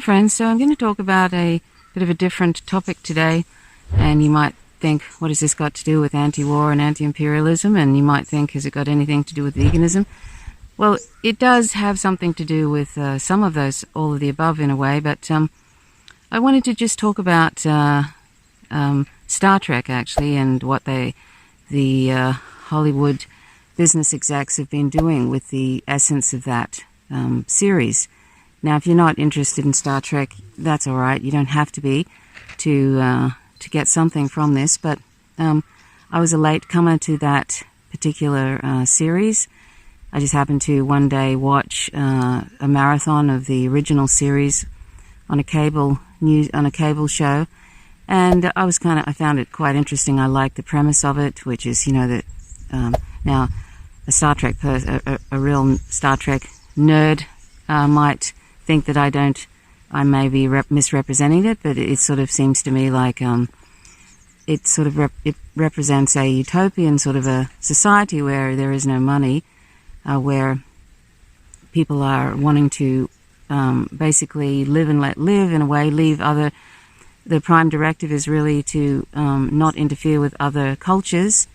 friends, so I'm going to talk about a bit of a different topic today, and you might think, what has this got to do with anti-war and anti-imperialism? And you might think, has it got anything to do with veganism? Well, it does have something to do with some of those, all of the above in a way, but I wanted to just talk about Star Trek, actually, and what the Hollywood business execs have been doing with the essence of that series. Now, if you're not interested in Star Trek, that's all right. You don't have to be to get something from this. But I was a latecomer to that particular series. I just happened to one day watch a marathon of the original series on a cable show, and I found it quite interesting. I liked the premise of it, which is, that now a Star Trek a real Star Trek nerd might think that I may be misrepresenting it, but it sort of seems to me like it represents a utopian sort of a society where there is no money, where people are wanting to basically live and let live in a way, the prime directive is really to not interfere with other cultures.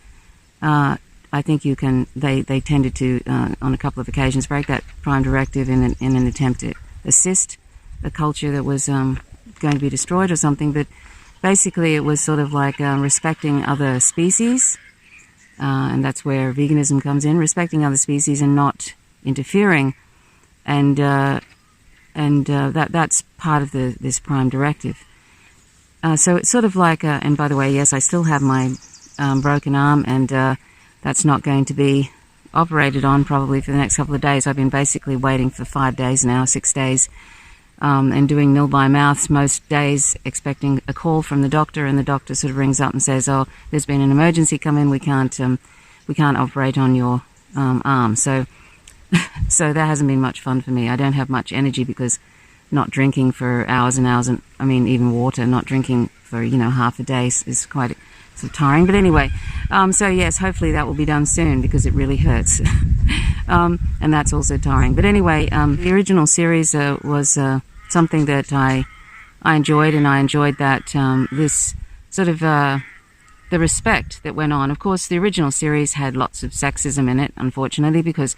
I think they tended to, on a couple of occasions, break that prime directive in an attempt to assist a culture that was going to be destroyed or something. But basically it was sort of like respecting other species, and that's where veganism comes in, respecting other species and not interfering. And that's part of this prime directive. So it's sort of like, and by the way, yes, I still have my broken arm, and that's not going to be operated on probably for the next couple of days. I've been basically waiting for 5 days now, 6 days, and doing nil by mouths most days, expecting a call from the doctor, and the doctor sort of rings up and says, "Oh, there's been an emergency come in. We can't operate on your arm." So that hasn't been much fun for me. I don't have much energy because not drinking for hours and hours, and I mean even water, not drinking for half a day is quite sort of tiring. But anyway, so yes, hopefully that will be done soon because it really hurts, and that's also tiring. But anyway, the original series was something that I enjoyed, and I enjoyed that this sort of the respect that went on. Of course, the original series had lots of sexism in it, unfortunately, because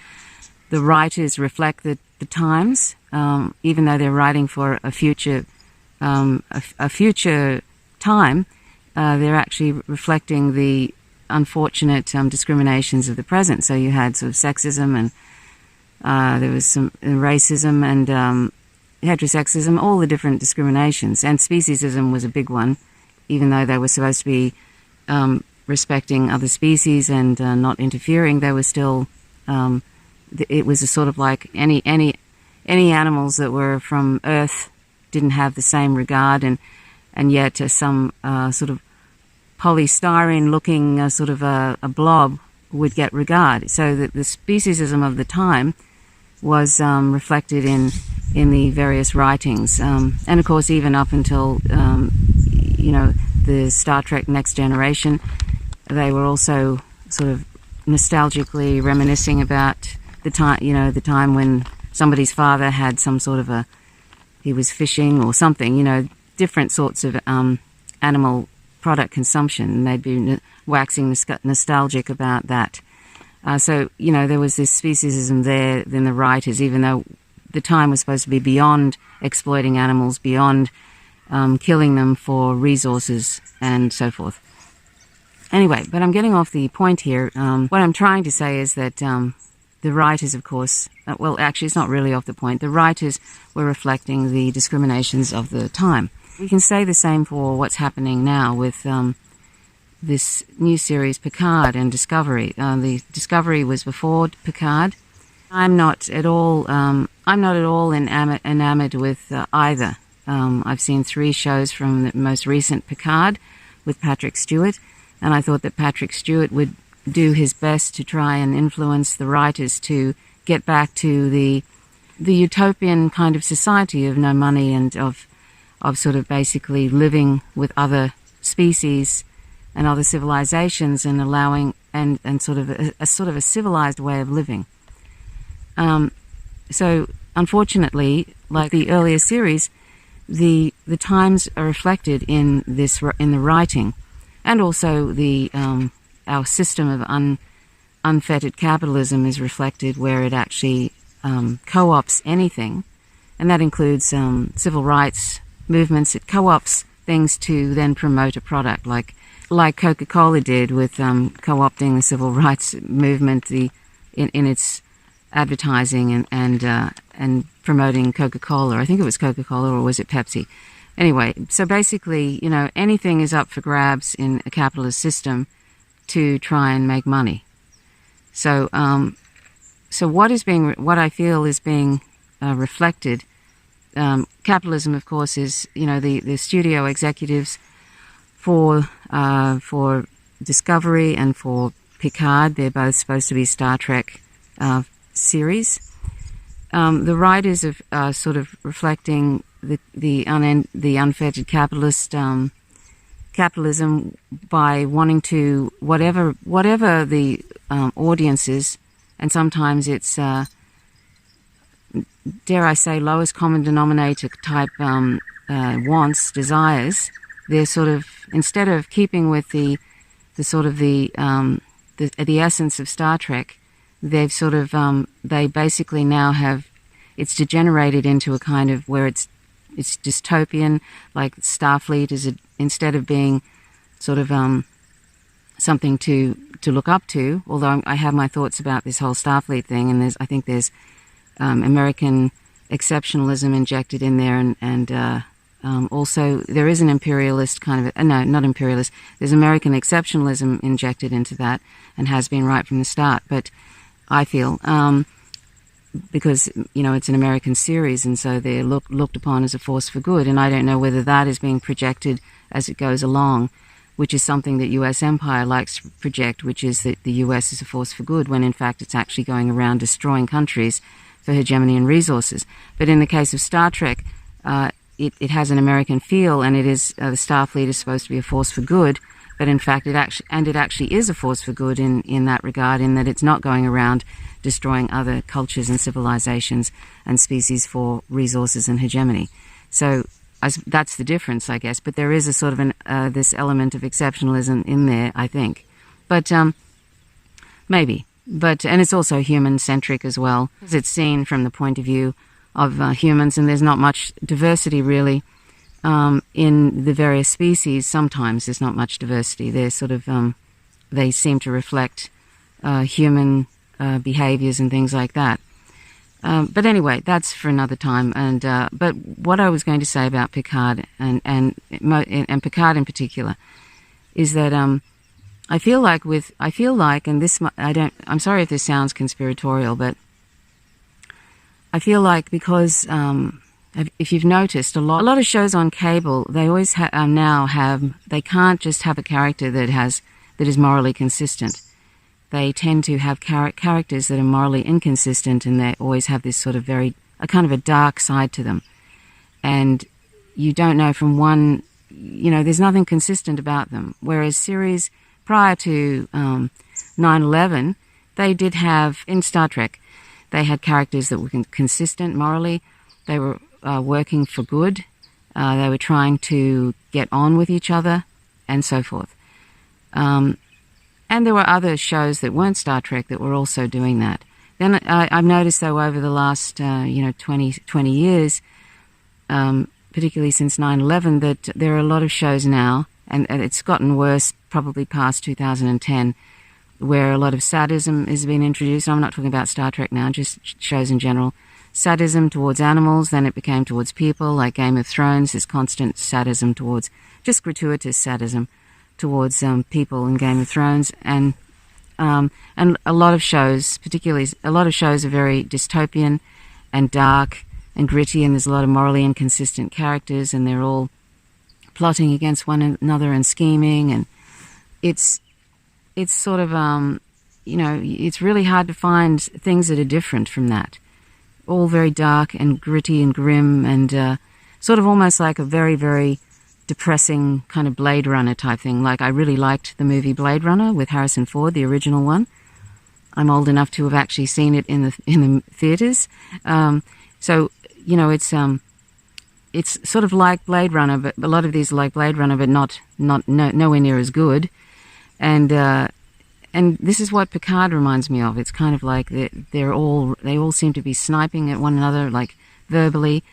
the writers reflect the times, even though they're writing for a future time. They're actually reflecting the unfortunate discriminations of the present. So you had sort of sexism, and there was some racism and heterosexism, all the different discriminations. And speciesism was a big one, even though they were supposed to be respecting other species and not interfering. They were still, it was a sort of like any animals that were from Earth didn't have the same regard, and yet some sort of polystyrene-looking sort of a blob would get regard. So that the speciesism of the time was reflected in the various writings, and of course even up until the Star Trek Next Generation, they were also sort of nostalgically reminiscing about the time when somebody's father had some sort of he was fishing or something, different sorts of animal product consumption, and they'd be waxing nostalgic about that. So there was this speciesism there in the writers, even though the time was supposed to be beyond exploiting animals, beyond killing them for resources and so forth. Anyway, but I'm getting off the point here. What I'm trying to say is that the writers, of course, well, actually, it's not really off the point. The writers were reflecting the discriminations of the time. We can say the same for what's happening now with this new series, Picard and Discovery. The Discovery was before Picard. I'm not at all enamored with either. I've seen 3 shows from the most recent Picard with Patrick Stewart, and I thought that Patrick Stewart would do his best to try and influence the writers to get back to the utopian kind of society of no money and of sort of basically living with other species and other civilizations and allowing and sort of a civilized way of living. So unfortunately, like the earlier series, the times are reflected in the writing, and also our system of unfettered capitalism is reflected where it actually co-ops anything, and that includes civil rights movements. It co-ops things to then promote a product, like Coca-Cola did with co-opting the civil rights movement in its advertising and promoting Coca-Cola. I think it was Coca-Cola, or was it Pepsi? Anyway, so basically, anything is up for grabs in a capitalist system to try and make money. So, what I feel is being reflected. Capitalism, of course, is the studio executives for Discovery and for Picard. They're both supposed to be Star Trek series. The writers are sort of reflecting the unfettered capitalist capitalism by wanting to whatever the audience is, and sometimes it's dare I say lowest common denominator type wants, desires. They're sort of, instead of keeping with the essence of Star Trek, they've sort of they basically now have, it's degenerated into a kind of where it's dystopian, like Starfleet is instead of being sort of something to look up to. Although I have my thoughts about this whole Starfleet thing, and I think there's American exceptionalism injected in there, and also there is an imperialist kind of no, not imperialist. There's American exceptionalism injected into that, and has been right from the start. But I feel because it's an American series, and so they're looked upon as a force for good, and I don't know whether that is being projected as it goes along, which is something that U.S. empire likes to project, which is that the U.S. is a force for good, when in fact it's actually going around destroying countries for hegemony and resources. But in the case of Star Trek, it has an American feel, and it is the Starfleet is supposed to be a force for good, but in fact it actually is a force for good in that regard, in that it's not going around destroying other cultures and civilizations and species for resources and hegemony. So that's the difference, I guess. But there is a sort of this element of exceptionalism in there, I think. But maybe. And it's also human-centric as well, because it's seen from the point of view of humans, and there's not much diversity really in the various species. Sometimes there's not much diversity. They're sort of they seem to reflect human behaviors and things like that. But anyway, that's for another time. And but what I was going to say about Picard and Picard in particular is that I feel like, and this I'm sorry if this sounds conspiratorial, but I feel like because if you've noticed, a lot of shows on cable, they always they can't just have a character that is morally consistent. They tend to have characters that are morally inconsistent, and they always have this sort of a kind of a dark side to them. And you don't know from one, there's nothing consistent about them. Whereas series prior to 9/11, they did have, in Star Trek, they had characters that were consistent morally. They were working for good. They were trying to get on with each other, and so forth. And there were other shows that weren't Star Trek that were also doing that. Then I've noticed, though, over the last 20 years, particularly since 9/11, that there are a lot of shows now, and it's gotten worse probably past 2010, where a lot of sadism is being introduced. I'm not talking about Star Trek now, just shows in general. Sadism towards animals, then it became towards people, like Game of Thrones. There's constant sadism towards, just gratuitous sadism towards people in Game of Thrones, and a lot of shows, particularly a lot of shows, are very dystopian and dark and gritty, and there's a lot of morally inconsistent characters, and they're all plotting against one another and scheming, and it's sort of it's really hard to find things that are different from that. All very dark and gritty and grim, and sort of almost like a very, very depressing kind of Blade Runner type thing. Like, I really liked the movie Blade Runner with Harrison Ford, the original one. I'm old enough to have actually seen it in the theaters. So it's it's sort of like Blade Runner, but a lot of these are like Blade Runner, but nowhere near as good. And this is what Picard reminds me of. It's kind of like they all seem to be sniping at one another, like verbally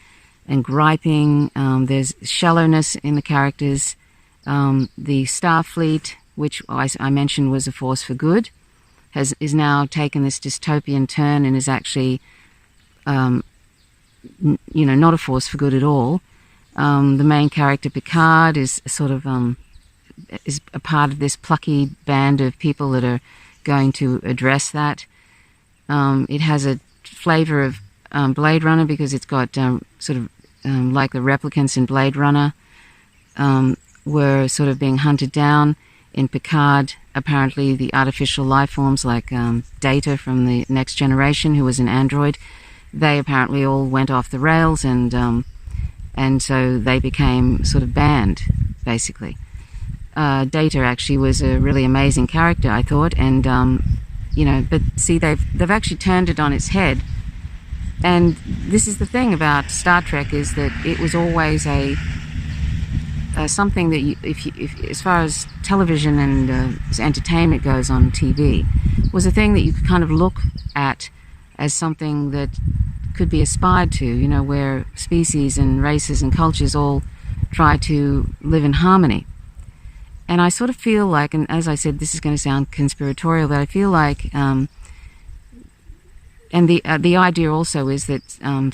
and griping. There's shallowness in the characters. The Starfleet, which I mentioned was a force for good, is now taken this dystopian turn and is actually, not a force for good at all. The main character Picard is sort of is a part of this plucky band of people that are going to address that. It has a flavor of Blade Runner because it's got sort of like the replicants in Blade Runner were sort of being hunted down. In Picard, apparently the artificial life forms like Data from the Next Generation, who was an android, they apparently all went off the rails, and so they became sort of banned, basically. Data actually was a really amazing character, I thought, and but see, they've actually turned it on its head. And this is the thing about Star Trek, is that it was always something that if as far as television and as entertainment goes on TV, was a thing that you could kind of look at as something that could be aspired to, where species and races and cultures all try to live in harmony. And I sort of feel like, and as I said, this is going to sound conspiratorial, but I feel like, and the idea also is that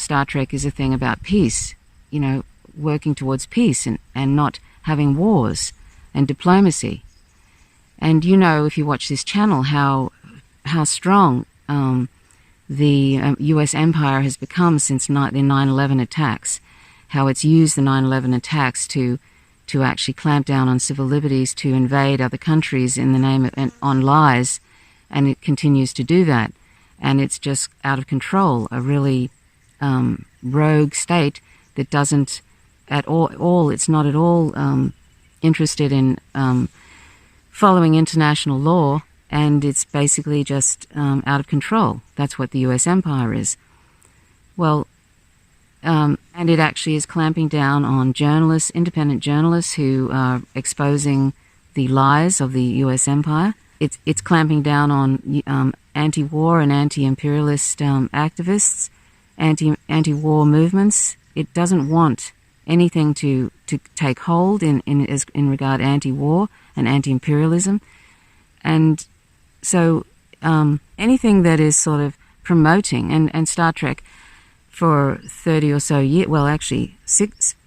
Star Trek is a thing about peace, working towards peace and not having wars and diplomacy. And if you watch this channel, how strong the U.S. empire has become since the 9/11 attacks, how it's used the 9/11 attacks to actually clamp down on civil liberties, to invade other countries in the name of on lies, and it continues to do that. And it's just out of control, a really rogue state that doesn't at all it's not at all interested in following international law, and it's basically just out of control. That's what the U.S. empire is. Well, and it actually is clamping down on journalists, independent journalists who are exposing the lies of the U.S. empire. It's clamping down on anti-war and anti-imperialist activists, anti-war movements. It doesn't want anything to take hold in regard anti-war and anti-imperialism. And so anything that is sort of promoting, and Star Trek for 30 or so years, well actually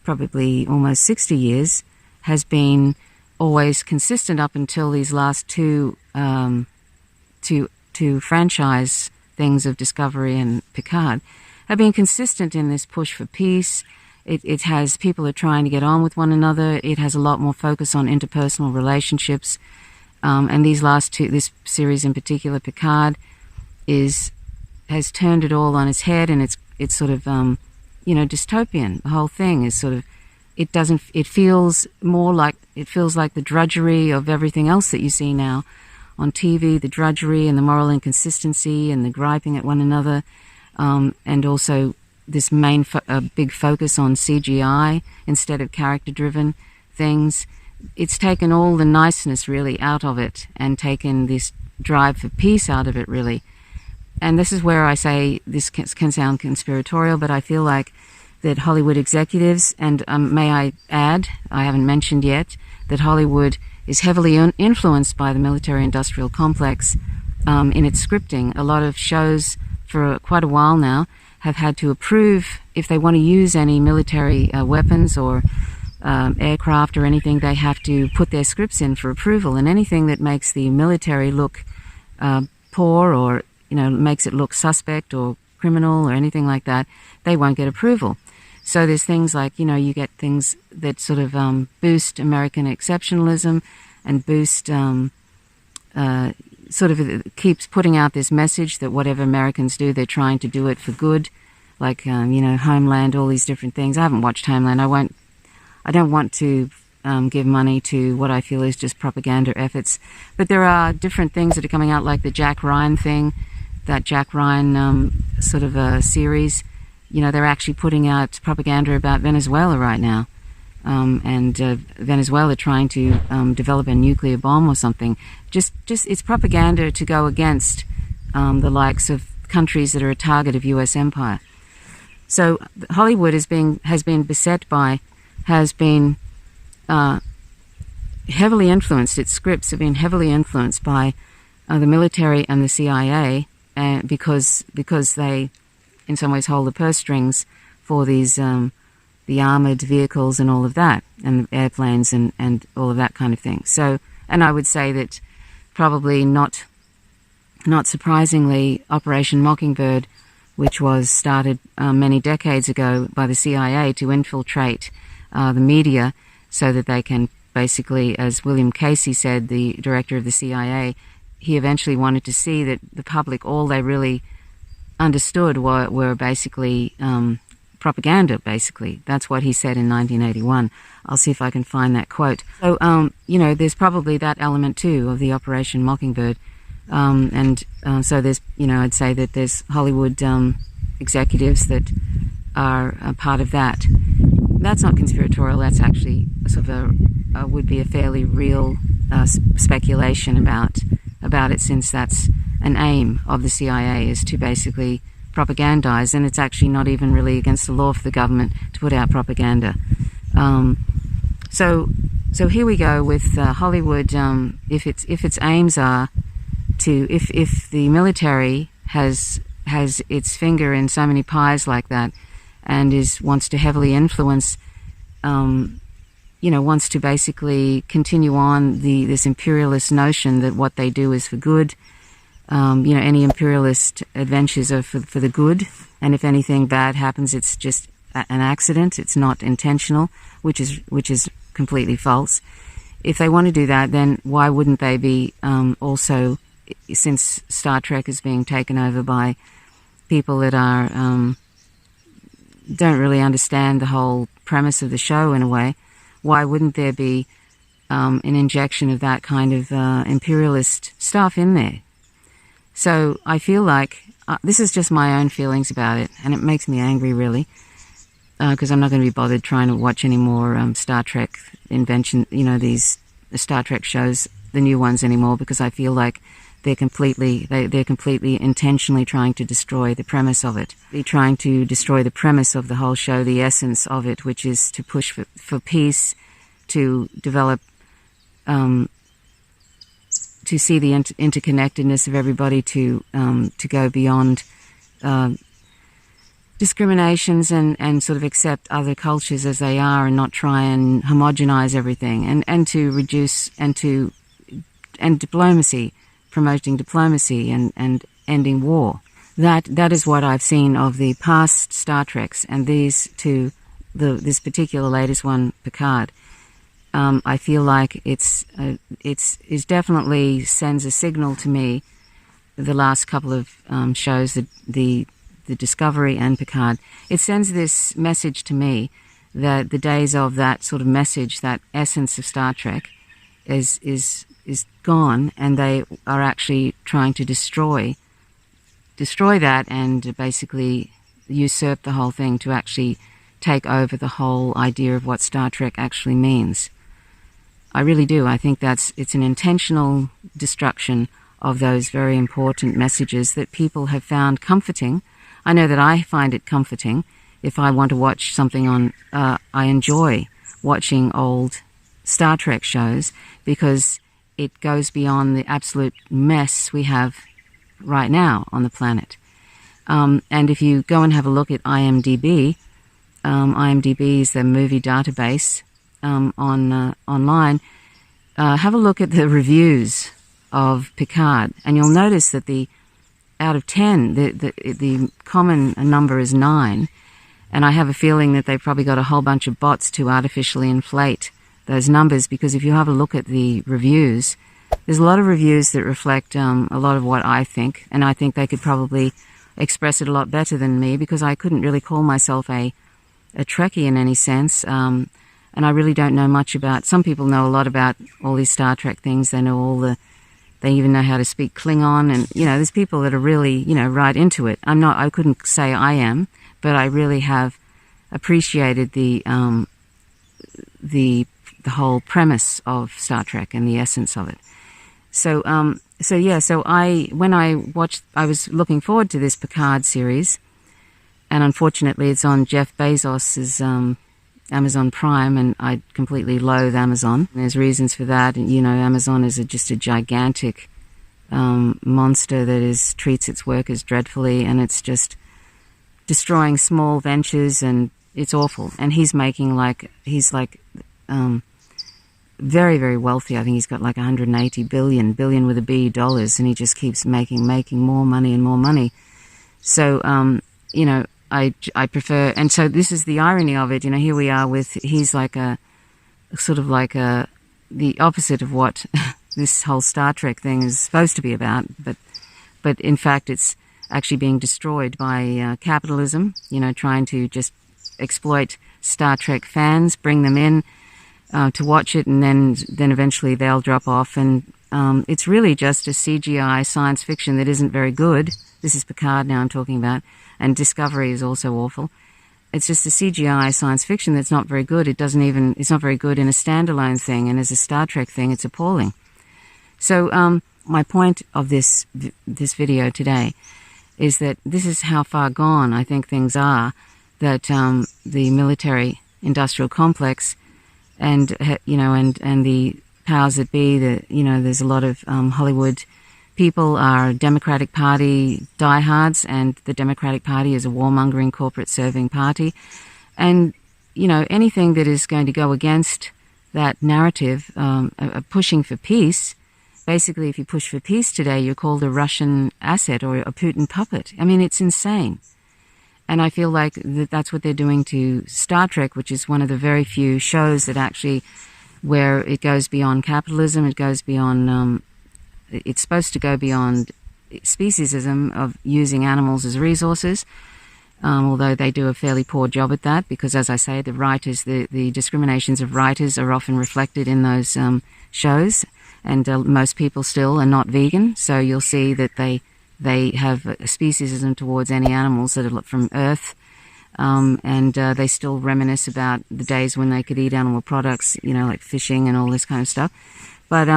probably almost 60 years, has been always consistent up until these last two franchise things of Discovery and Picard, have been consistent in this push for peace. It has people are trying to get on with one another. It has a lot more focus on interpersonal relationships. And these last two, this series in particular, Picard, has turned it all on its head, and it's sort of dystopian. The whole thing is sort of, it feels like the drudgery of everything else that you see now on TV, the drudgery and the moral inconsistency and the griping at one another, and also this big focus on CGI instead of character-driven things. It's taken all the niceness really out of it and taken this drive for peace out of it, really. And this is where I say this can sound conspiratorial, but I feel like that Hollywood executives, and may I add, I haven't mentioned yet, that Hollywood is heavily influenced by the military-industrial complex in its scripting. A lot of shows for quite a while now have had to approve, if they want to use any military weapons or aircraft or anything, they have to put their scripts in for approval. And anything that makes the military look poor, or makes it look suspect or criminal or anything like that, they won't get approval. So there's things like, you get things that sort of boost American exceptionalism and boost sort of keeps putting out this message that whatever Americans do, they're trying to do it for good, like Homeland, all these different things. I haven't watched Homeland. I don't want to give money to what I feel is just propaganda efforts. But there are different things that are coming out, like the Jack Ryan thing, that Jack Ryan sort of a series they're actually putting out propaganda about Venezuela right now. And Venezuela trying to develop a nuclear bomb or something. Just it's propaganda to go against the likes of countries that are a target of U.S. empire. So Hollywood has been heavily influenced. Its scripts have been heavily influenced by the military and the CIA, because they, in some ways, hold the purse strings for these the armored vehicles and all of that, and airplanes and all of that kind of thing. So, and I would say that probably not surprisingly, Operation Mockingbird, which was started many decades ago by the CIA to infiltrate the media so that they can basically, as William Casey said, the director of the CIA, he eventually wanted to see that the public, all they really understood were basically propaganda, basically. That's what he said in 1981. I'll see if I can find that quote. So, there's probably that element too of the Operation Mockingbird. So there's, I'd say that there's Hollywood executives that are a part of that. That's not conspiratorial. That's actually sort of would be a fairly real speculation about it, since that's an aim of the CIA, is to basically propagandize, and it's actually not even really against the law for the government to put out propaganda. So here we go with Hollywood. If its aims are to, if the military has its finger in so many pies like that, and wants to heavily influence, wants to basically continue on this imperialist notion that what they do is for good. Any imperialist adventures are for the good, and if anything bad happens, it's just an accident. It's not intentional, which is completely false. If they want to do that, then why wouldn't they be also, since Star Trek is being taken over by people that are don't really understand the whole premise of the show in a way, why wouldn't there be an injection of that kind of imperialist stuff in there? So I feel like this is just my own feelings about it, and it makes me angry, really, because I'm not going to be bothered trying to watch any more Star Trek these Star Trek shows, the new ones, anymore, because I feel like they're completely intentionally trying to destroy the premise of it. They're trying to destroy the premise of the whole show, the essence of it, which is to push for peace, to develop, to see the interconnectedness of everybody, to go beyond discriminations and sort of accept other cultures as they are, and not try and homogenize everything, and to reduce and diplomacy, promoting diplomacy and ending war. That is what I've seen of the past Star Treks, and these two, this particular latest one, Picard. I feel like it's definitely sends a signal to me. The last couple of shows, the Discovery and Picard, it sends this message to me that the days of that sort of message, that essence of Star Trek, is gone, and they are actually trying to destroy that and basically usurp the whole thing to actually take over the whole idea of what Star Trek actually means. I really do. I think it's an intentional destruction of those very important messages that people have found comforting. I know that I find it comforting. If I want to watch something on, I enjoy watching old Star Trek shows, because it goes beyond the absolute mess we have right now on the planet. And if you go and have a look at IMDb, IMDb is the movie database online. Have a look at the reviews of Picard, and you'll notice that out of 10, the common number is 9, and I have a feeling that they've probably got a whole bunch of bots to artificially inflate those numbers, because if you have a look at the reviews, there's a lot of reviews that reflect a lot of what I think, and I think they could probably express it a lot better than me, because I couldn't really call myself a Trekkie in any sense, and I really don't know much about. Some people know a lot about all these Star Trek things. They know they even know how to speak Klingon, and there's people that are really right into it. I couldn't say I am, but I really have appreciated the whole premise of Star Trek and the essence of it. So when I watched, I was looking forward to this Picard series, and unfortunately it's on Jeff Bezos's Amazon Prime, and I completely loathe Amazon. There's reasons for that. You know, Amazon is just a gigantic monster that treats its workers dreadfully, and it's just destroying small ventures, and it's awful. And he's very, very wealthy. I think he's got like 180 billion with a B dollars, and he just keeps making more money and more money. So, you know, I prefer, and so this is the irony of it. You know, here we are he's like the opposite of what this whole Star Trek thing is supposed to be about, but in fact it's actually being destroyed by capitalism, you know, trying to just exploit Star Trek fans, bring them in to watch it, and then eventually they'll drop off. And it's really just a CGI science fiction that isn't very good. This is Picard now I'm talking about, and Discovery is also awful. It's just a CGI science fiction that's not very good. It's not very good in a standalone thing, and as a Star Trek thing, it's appalling. So my point of this video today is that this is how far gone I think things are, that the military-industrial complex and the powers that be, there's a lot of Hollywood people are Democratic Party diehards, and the Democratic Party is a warmongering, corporate-serving party. And, you know, anything that is going to go against that narrative, pushing for peace, basically if you push for peace today, you're called a Russian asset or a Putin puppet. I mean, it's insane. And I feel like that's what they're doing to Star Trek, which is one of the very few shows that actually, where it goes beyond capitalism, it goes beyond, it's supposed to go beyond speciesism of using animals as resources, although they do a fairly poor job at that, because as I say, the writers, the discriminations of writers are often reflected in those shows, and most people still are not vegan, so you'll see that they have a speciesism towards any animals that are from Earth, and they still reminisce about the days when they could eat animal products, you know, like fishing and all this kind of stuff. But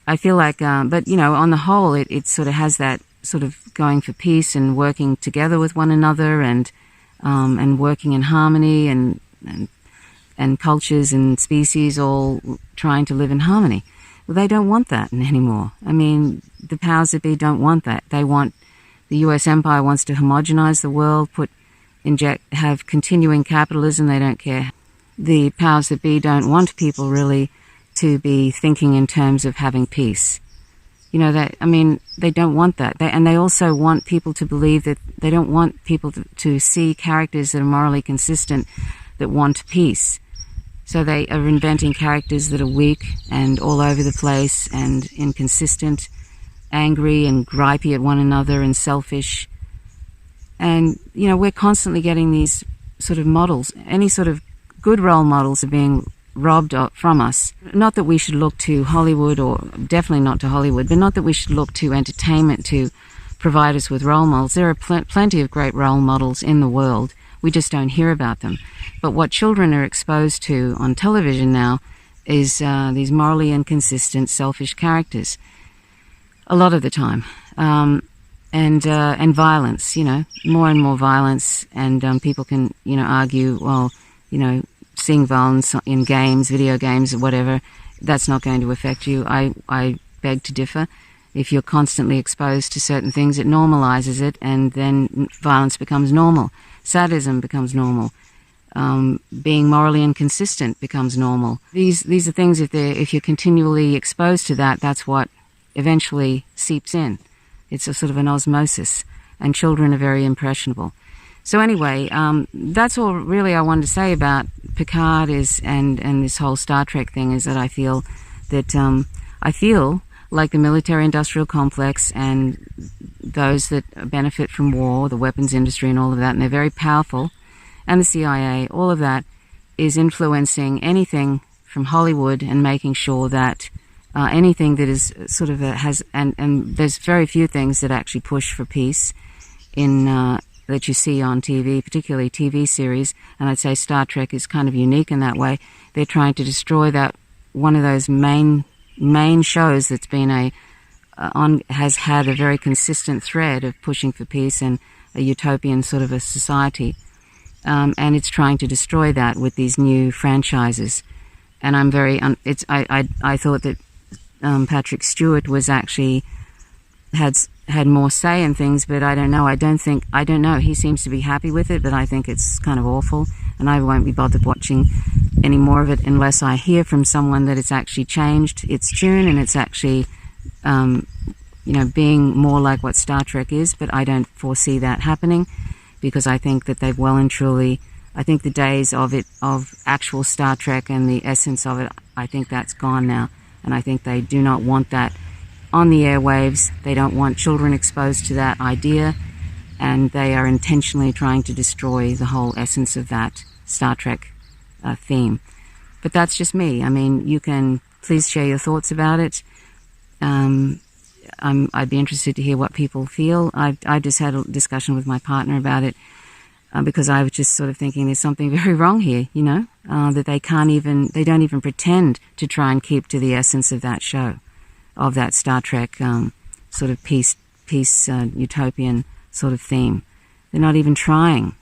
I feel like, but you know, on the whole, it sort of has that sort of going for peace and working together with one another, and working in harmony, and cultures and species all trying to live in harmony. Well, they don't want that anymore. I mean, the powers that be don't want that. They want, the US empire wants to homogenize the world, have continuing capitalism. They don't care. The powers that be don't want people really to be thinking in terms of having peace. You know, they don't want that. And they also want people to believe that they don't want people to see characters that are morally consistent that want peace. So they are inventing characters that are weak and all over the place and inconsistent, angry and gripey at one another and selfish. And, you know, we're constantly getting these sort of models. Any sort of good role models are being robbed from us. Not that we should look to Hollywood, or definitely not to Hollywood, but not that we should look to entertainment to provide us with role models. There are plenty of great role models in the world. We just don't hear about them. But what children are exposed to on television now is these morally inconsistent, selfish characters, a lot of the time, and violence. You know, more and more violence, and people can, you know, argue, well, you know, seeing violence in games, video games, or whatever, that's not going to affect you. I beg to differ. If you're constantly exposed to certain things, it normalizes it, and then violence becomes normal. Sadism becomes normal. Being morally inconsistent becomes normal. These are things, if you're continually exposed to that, that's what eventually seeps in. It's a sort of an osmosis, and children are very impressionable. So anyway, that's all really I wanted to say about Picard and this whole Star Trek thing, is that I feel like the military-industrial complex and those that benefit from war, the weapons industry and all of that, and they're very powerful, and the CIA, all of that is influencing anything from Hollywood and making sure that anything that is sort of has, and there's very few things that actually push for peace in that you see on TV, particularly TV series, and I'd say Star Trek is kind of unique in that way. They're trying to destroy that one of those main shows that's been has had a very consistent thread of pushing for peace and a utopian sort of a society, and it's trying to destroy that with these new franchises. And I'm very I thought that Patrick Stewart was actually had more say in things, but I don't know. I don't know. He seems to be happy with it, but I think it's kind of awful, and I won't be bothered watching any more of it unless I hear from someone that it's actually changed its tune and it's actually, being more like what Star Trek is. But I don't foresee that happening, because I think that they've well and truly, I think the days of actual Star Trek and the essence of it, I think that's gone now. And I think they do not want that on the airwaves. They don't want children exposed to that idea, and they are intentionally trying to destroy the whole essence of that Star Trek theme. But that's just me. I mean, you can please share your thoughts about it. I'd be interested to hear what people feel. I just had a discussion with my partner about it, because I was just sort of thinking there's something very wrong here, that they don't even pretend to try and keep to the essence of that show, of that Star Trek sort of peace utopian sort of theme. They're not even trying.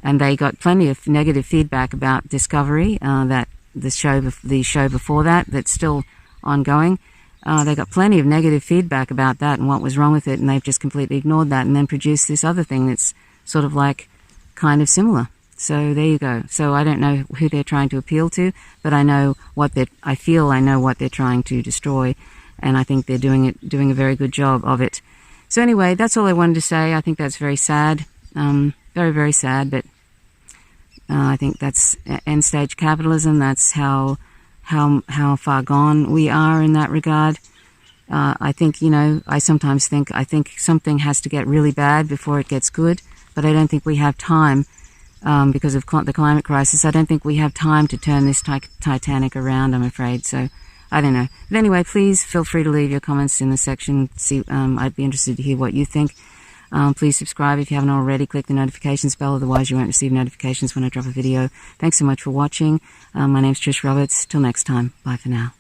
And they got plenty of negative feedback about Discovery, that the show before that's still ongoing. They got plenty of negative feedback about that and what was wrong with it, and they've just completely ignored that and then produced this other thing that's sort of like kind of similar. So there you go. So I don't know who they're trying to appeal to, but I know what they're trying to destroy, and I think they're doing a very good job of it. So anyway, that's all I wanted to say. I think that's very sad, very, very sad, but I think that's end stage capitalism. That's how far gone we are in that regard. I think, I sometimes think something has to get really bad before it gets good, but I don't think we have time, because of the climate crisis. I don't think we have time to turn this Titanic around, I'm afraid. So I don't know. But anyway, please feel free to leave your comments in the section. I'd be interested to hear what you think. Please subscribe if you haven't already. Click the notifications bell, otherwise you won't receive notifications when I drop a video. Thanks so much for watching. My name's Trish Roberts. Till next time. Bye for now.